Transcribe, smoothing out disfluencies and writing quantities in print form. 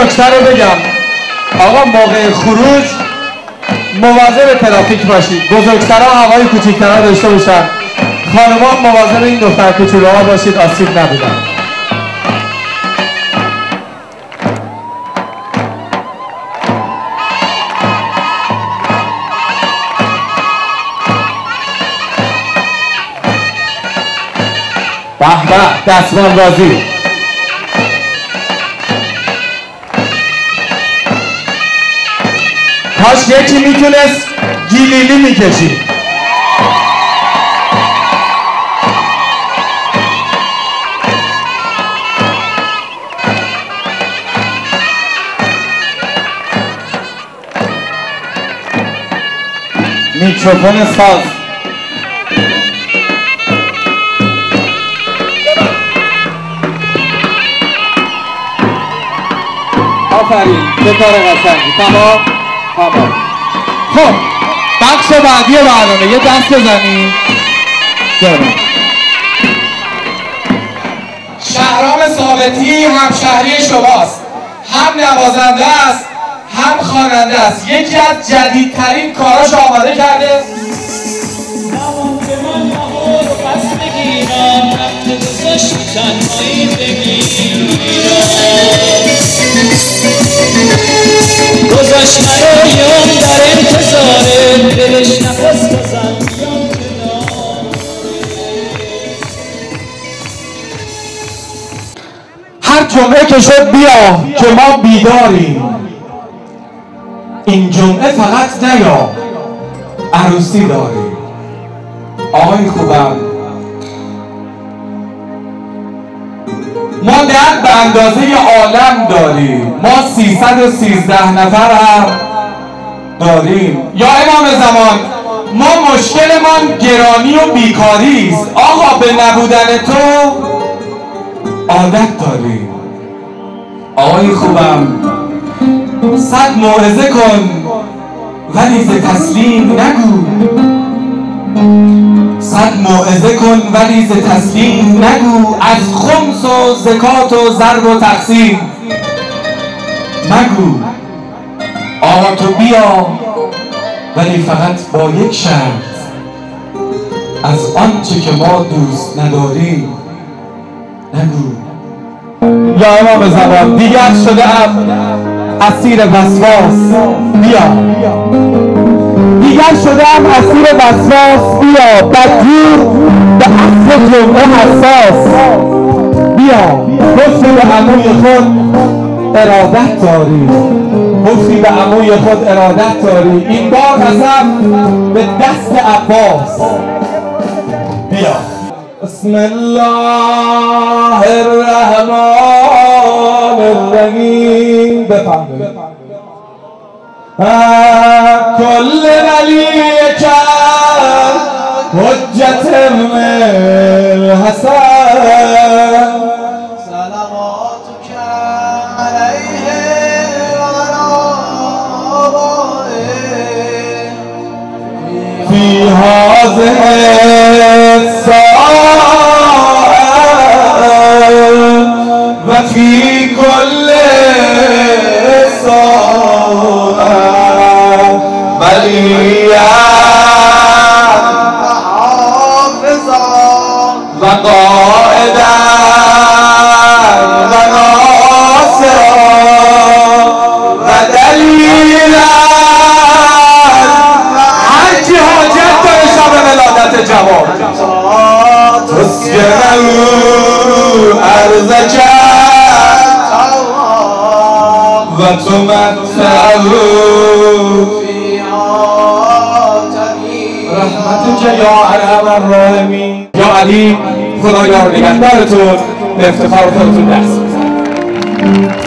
نکته رو بگم. آقا موقع خروج مواظب ترافیک باشید. بزرگترها هوای کوچیکترها داشته باشن. خانمان مواظب این دختر کوچولوها باشید آسیب نبینن. به به دستمال بازی. کاش یکی میتونست گلیلی میکشید. میکروفون ساز. آفرین به کار قشنگی. تمام. خب بخش بعدی برنامه یه دست بزنید. شهرام ثابتی همشهری شماست، هم نوازنده است هم خواننده است. یکی از جدیدترین کاراش آماده کرده. گذاشت مرایم در انتظاره دلش نفس بزن بیام کنار. هر جمعه که شد بیا که ما بیداریم. این جمعه فقط نیا عروسی داریم. آقای خوبم ما درد به اندازه عالم داریم. ما 313 نفر هم داریم. یا امام زمان ما مشکلمان گرانی و بیکاری است. آقا به نبودن تو عادت داریم. آقای خوبم 100 موعظه کن ولی ز تسلیم نگو. 100 موعظه کن ولی ز تسلیم نگو. از خمس و زکات و ضرب و تقسیم مگو. آقا تو بیا ولی فقط با یک شرط. از آنچه که ما دوست نداریم نگو. یا امام زمان دیگر شده ام اسیر وسواس. بیا دیگر شده ام اسیر وسواس. بیا بدجور به عصر جمعه حساس. بیا گفتی به عموی خود ارادت داری. گفتی به عموی خود ارادت داری. این بار قسم به دست عباس. بیا بسم الله الرحمن الرحیم. بفرمایید. کل ولی کرد حجت الحسن صلواتک علیه و آبائه فی هذه و فی کل ساعه ولیاً و حافظا و قائداً و ناصرا و دلیلاً. هر کی حاجت داره شب ولادت جواب تسکنه ارضک و تمتعه رحمتک یا ارحم الراحمین. یا علی خدایا نگهدارتون. به افتخار خودتون دست بزنید.